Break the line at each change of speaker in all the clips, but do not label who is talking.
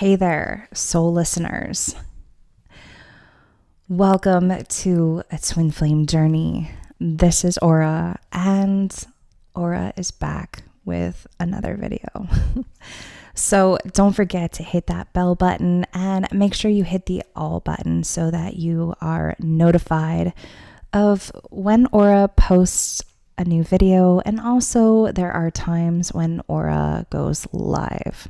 Hey there, soul listeners. Welcome to a twin flame journey. This is Aura, and Aura is back with another video. So don't forget to hit that bell button and make sure you hit the all button so that you are notified of when Aura posts a new video, and also there are times when Aura goes live.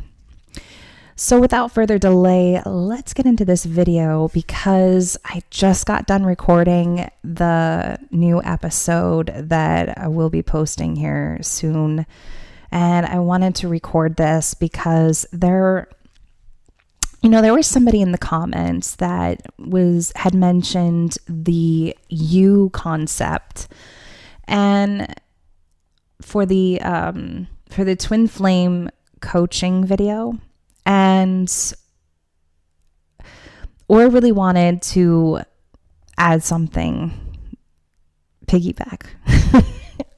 So without further delay, let's get into this video because I just got done recording the new episode that I will be posting here soon. And I wanted to record this because there was somebody in the comments that had mentioned the you concept. And for the twin flame coaching video, and or really wanted to add something, piggyback.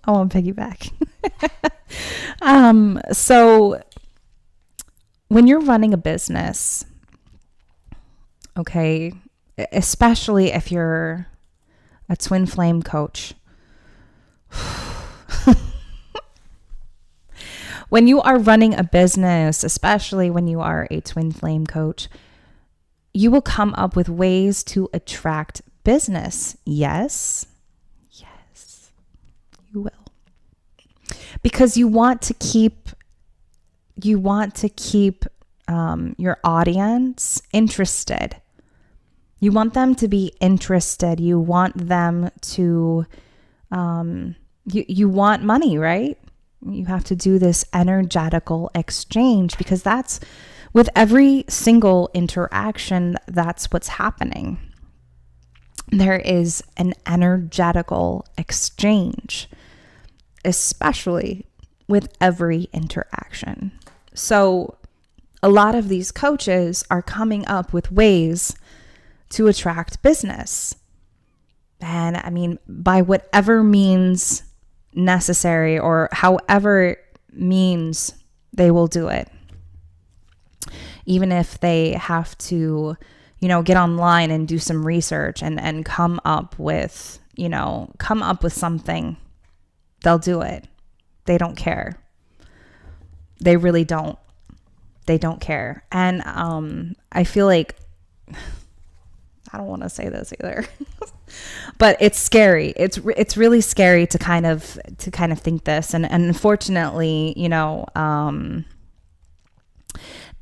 I want piggyback. So when you're running a business, okay, especially if you're a twin flame coach, when you are running a business, especially when you are a twin flame coach, you will come up with ways to attract business. Yes, you will. Because you want to keep your audience interested. You want them to be interested. You want them to, you want money, right? You have to do this energetical exchange because that's with every single interaction, that's what's happening. There is an energetical exchange, especially with every interaction. So a lot of these coaches are coming up with ways to attract business. And I mean, by whatever means necessary or however means, they will do it. Even if they have to, get online and do some research and come up with something, they'll do it. They don't care. They really don't. They don't care. And I feel like, I don't want to say this either, but it's scary. It's really scary to kind of think this. And unfortunately,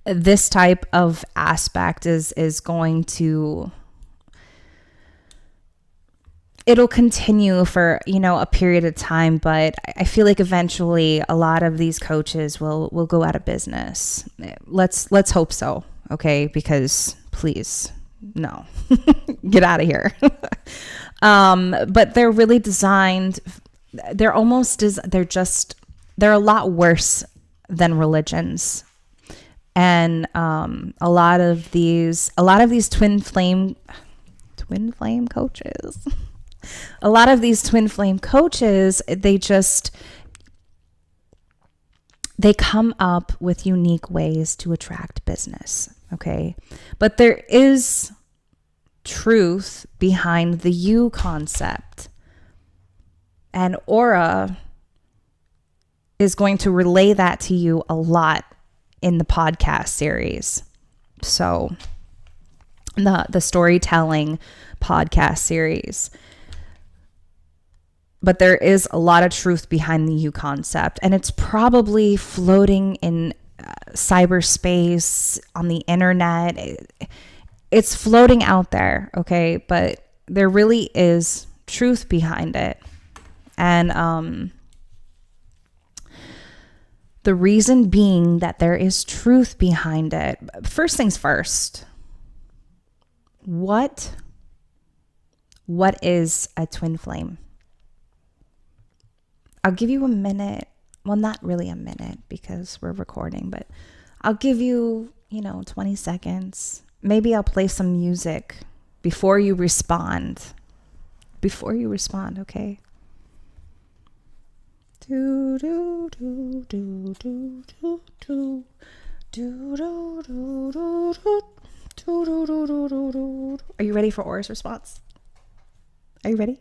this type of aspect is going to, it'll continue for, a period of time, but I feel like eventually a lot of these coaches will go out of business. Let's hope so. Okay. Because please, no, get out of here. But they're really designed. They're a lot worse than religions. And, a lot of these twin flame coaches, they come up with unique ways to attract business. Okay. But there is truth behind the you concept, and Aura is going to relay that to you a lot in the podcast series. So the storytelling podcast series. But there is a lot of truth behind the you concept, and it's probably floating in cyberspace, on the internet. It's floating out there, okay? But there really is truth behind it. And the reason being that there is truth behind it. First things first, what is a twin flame? I'll give you a minute. Well, not really a minute because we're recording, but I'll give you, 20 seconds. Maybe I'll play some music before you respond. Okay? Do do do do do do do Are you ready for Aura's response? Are you ready?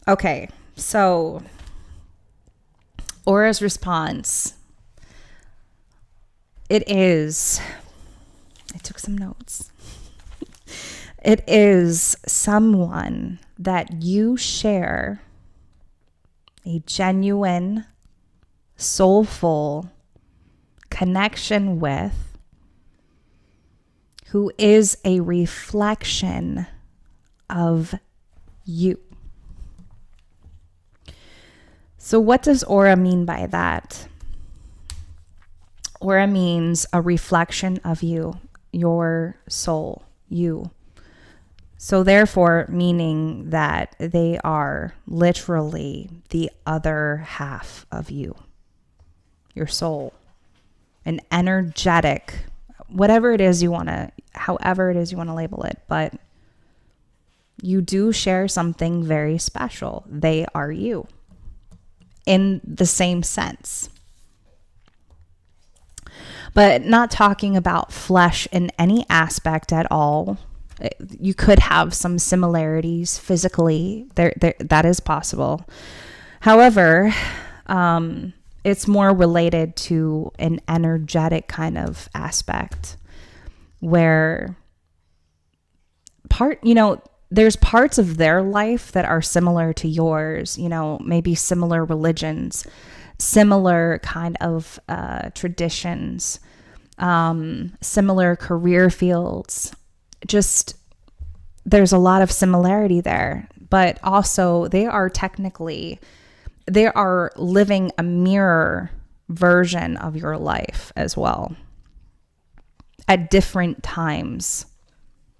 Okay, so Aura's response. I took some notes. It is someone that you share a genuine, soulful connection with, who is a reflection of you. So what does Aura mean by that? Aura means a reflection of you, your soul, you. So therefore, meaning that they are literally the other half of you, your soul, an energetic, whatever it is you want to, however it is you want to label it, but you do share something very special. They are you in the same sense. But not talking about flesh in any aspect at all. You could have some similarities physically. That is possible. However, it's more related to an energetic kind of aspect where there's parts of their life that are similar to yours, maybe similar religions, similar kind of traditions, similar career fields. Just there's a lot of similarity there, but also they are living a mirror version of your life as well at different times,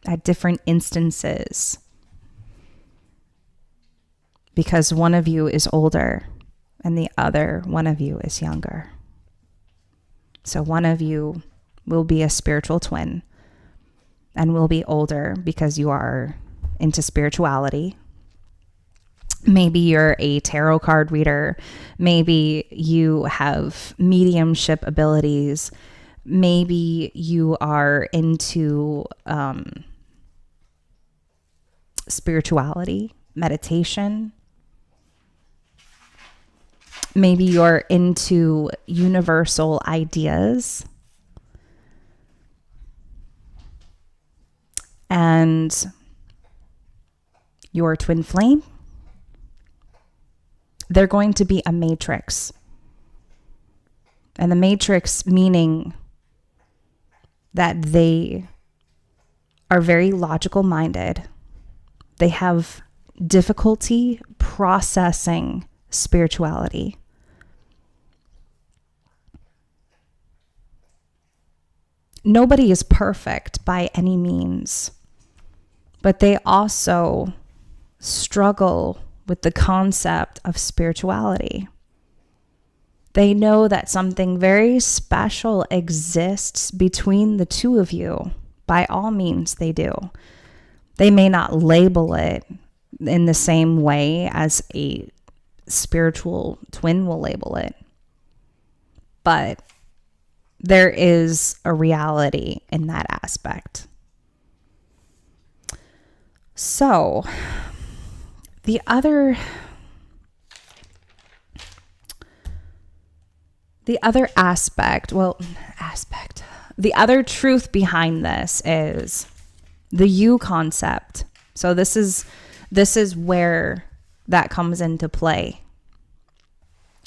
at different instances, because one of you is older and the other one of you is younger. So one of you will be a spiritual twin and will be older because you are into spirituality. Maybe you're a tarot card reader. Maybe you have mediumship abilities. Maybe you are into spirituality, meditation. Maybe you're into universal ideas. And your twin flame, they're going to be a matrix. And the matrix meaning that they are very logical minded. They have difficulty processing spirituality. Nobody is perfect by any means, but they also struggle with the concept of spirituality. They know that something very special exists between the two of you. By all means, they do. They may not label it in the same way as a spiritual twin will label it, but there is a reality in that aspect. So the other the other truth behind this is the you concept. So this is where that comes into play.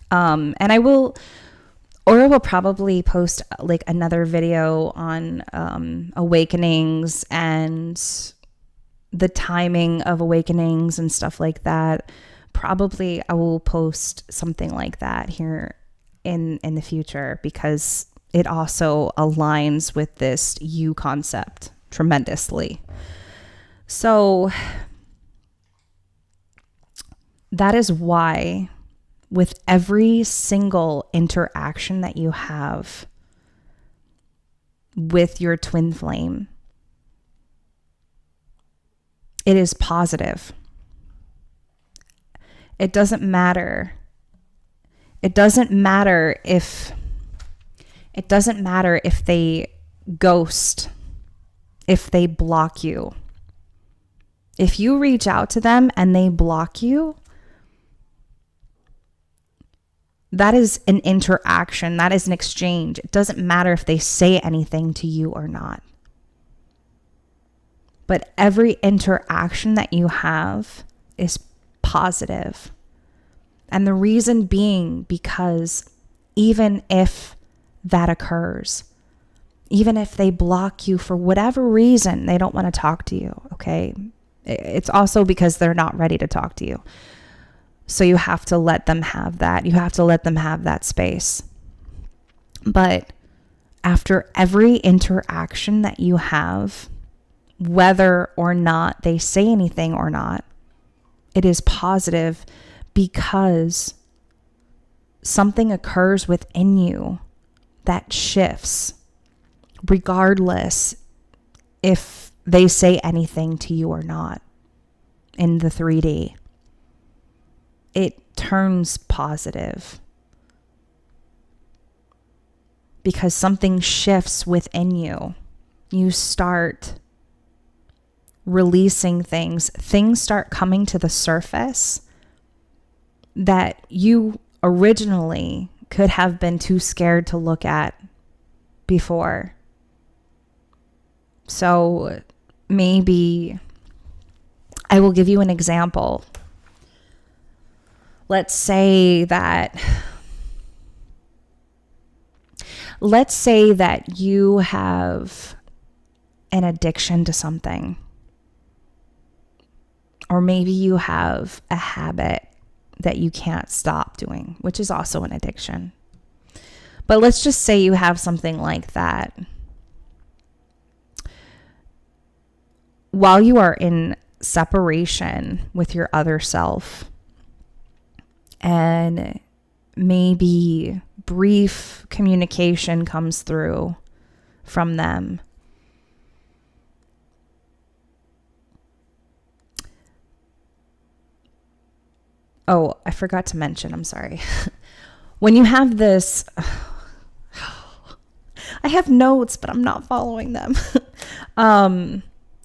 And Aura will probably post like another video on awakenings and the timing of awakenings and stuff like that. Probably I will post something like that here in the future, because it also aligns with this you concept tremendously. So that is why with every single interaction that you have with your twin flame, it is positive. It doesn't matter. It doesn't matter if It doesn't matter if they ghost, if they block you. If you reach out to them and they block you, that is an interaction. That is an exchange. It doesn't matter if they say anything to you or not. But every interaction that you have is positive. And the reason being because even if that occurs, even if they block you for whatever reason, they don't want to talk to you, okay? It's also because they're not ready to talk to you. So you have to let them have that. You have to let them have that space. But after every interaction that you have, whether or not they say anything or not, it is positive because something occurs within you that shifts, regardless if they say anything to you or not in the 3D. It turns positive because something shifts within you. You start releasing things. Things start coming to the surface that you originally could have been too scared to look at before. So maybe I will give you an example. Let's say that you have an addiction to something. Or maybe you have a habit that you can't stop doing, which is also an addiction. But let's just say you have something like that. While you are in separation with your other self, and maybe brief communication comes through from them, oh, I forgot to mention, I'm sorry. When you have this, I have notes, but I'm not following them.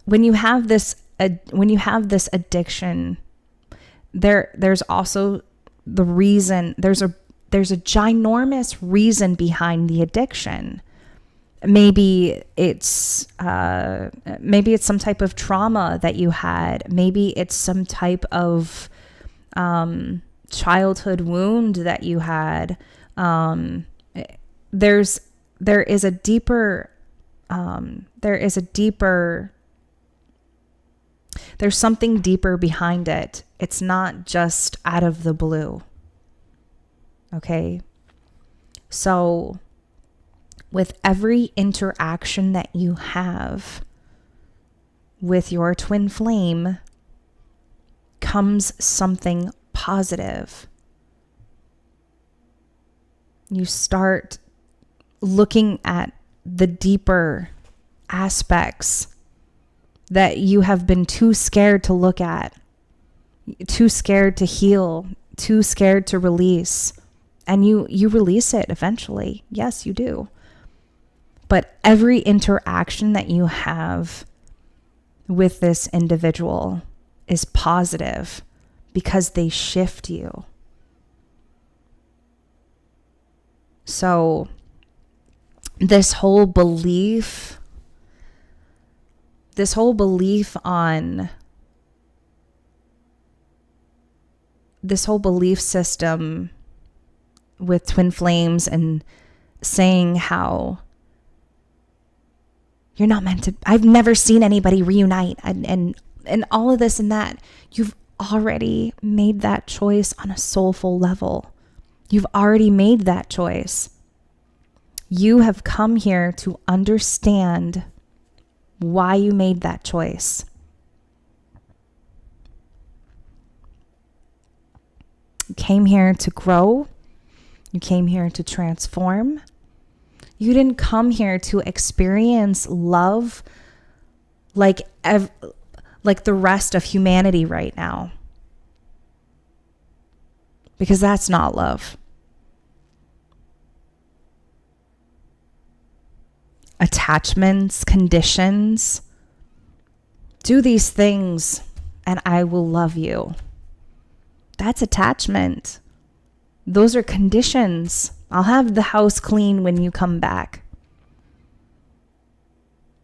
When you have this addiction, there's also the reason, there's a ginormous reason behind the addiction. Maybe it's some type of trauma that you had. Maybe it's some type of childhood wound that you had. There's something deeper behind it. It's not just out of the blue. Okay? So with every interaction that you have with your twin flame comes something positive. You start looking at the deeper aspects that you have been too scared to look at, too scared to heal, too scared to release. And you release it eventually. Yes, you do. But every interaction that you have with this individual is positive because they shift you. So this whole belief system with twin flames and saying how you're not meant to, I've never seen anybody reunite and all of this and that. You've already made that choice on a soulful level. You've already made that choice. You have come here to understand why you made that choice. You came here to grow. You came here to transform. You didn't come here to experience love like the rest of humanity right now. Because that's not love. attachments, conditions. Do these things and I will love you. That's attachment. Those are conditions. I'll have the house clean when you come back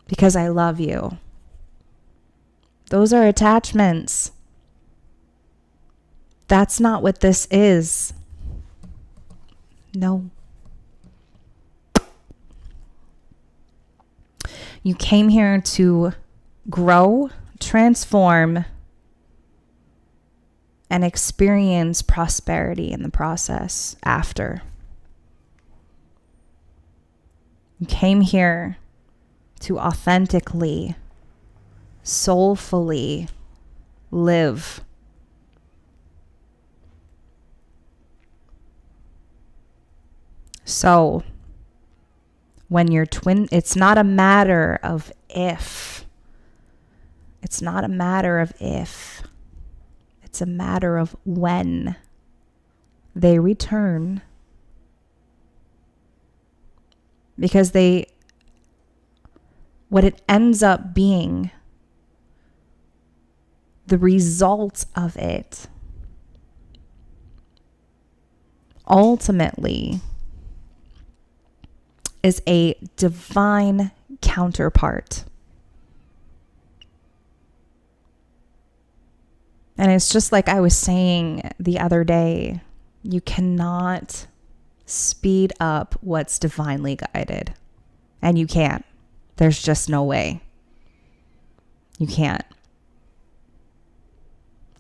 because I love you. Those are attachments. That's not what this is. No. You came here to grow, transform, and experience prosperity in the process after. You came here to authentically, soulfully live. So, when you're it's not a matter of if. It's not a matter of if. It's a matter of when they return. Because what it ends up being, the result of it, ultimately, is a divine counterpart. And it's just like I was saying the other day, you cannot speed up what's divinely guided. And you can't. There's just no way. You can't.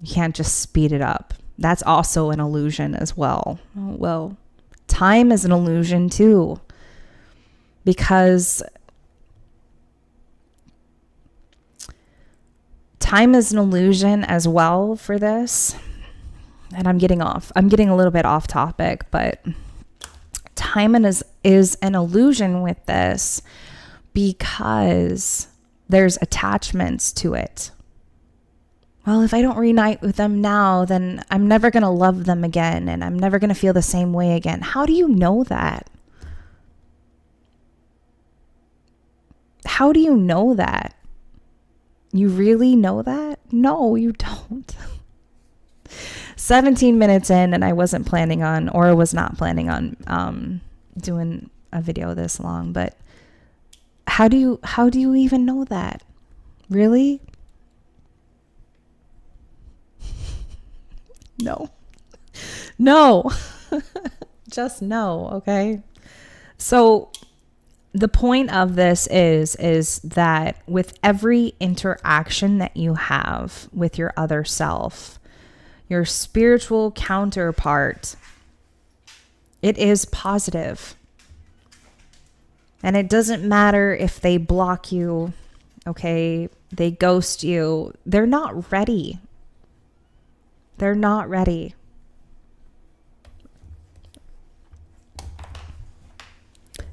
You can't just speed it up. That's also an illusion as well. Well, time is an illusion too. Because time is an illusion as well for this. And I'm getting a little bit off topic, but time is an illusion with this because there's attachments to it. Well, if I don't reunite with them now, then I'm never going to love them again and I'm never going to feel the same way again. How do you know that? How do you know that? You really know that? No, you don't. 17 minutes in and I wasn't planning on, or was not planning on doing a video this long, but how do you even know that? Really? No. No. Just no, okay? So the point of this is that with every interaction that you have with your other self, your spiritual counterpart, it is positive. And it doesn't matter if they block you, okay, they ghost you. They're not ready. They're not ready.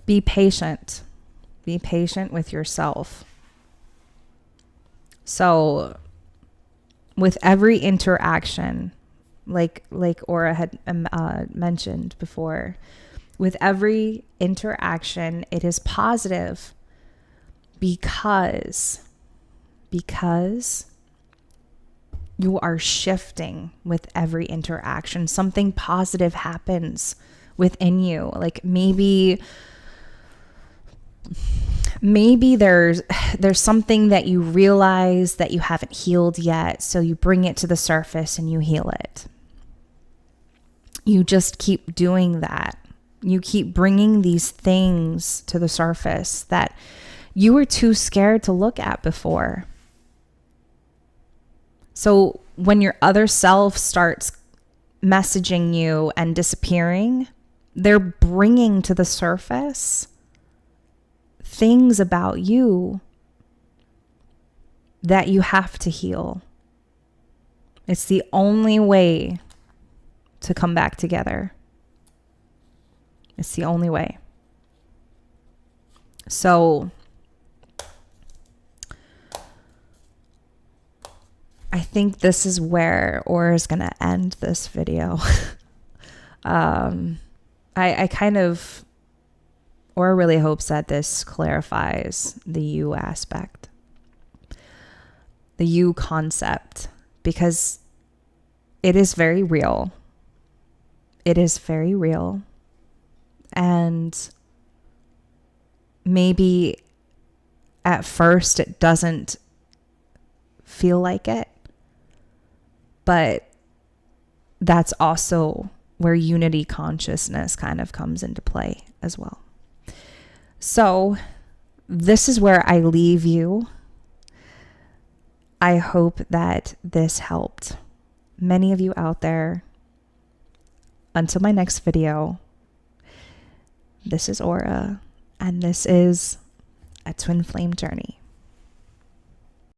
Be patient. Be patient with yourself. So, with every interaction, like Aura had mentioned before, with every interaction, it is positive because you are shifting with every interaction. Something positive happens within you. Like maybe there's something that you realize that you haven't healed yet, so you bring it to the surface and you heal it. You just keep doing that. You keep bringing these things to the surface that you were too scared to look at before. So when your other self starts messaging you and disappearing, they're bringing to the surface things about you that you have to heal. It's the only way to come back together. It's the only way. So I think this is where Aura is going to end this video. Aura really hopes that this clarifies the you aspect, the you concept, because it is very real. It is very real. And maybe at first it doesn't feel like it, but that's also where unity consciousness kind of comes into play as well. So this is where I leave you. I hope that this helped many of you out there. Until my next video, this is Aura, and this is a Twin Flame Journey.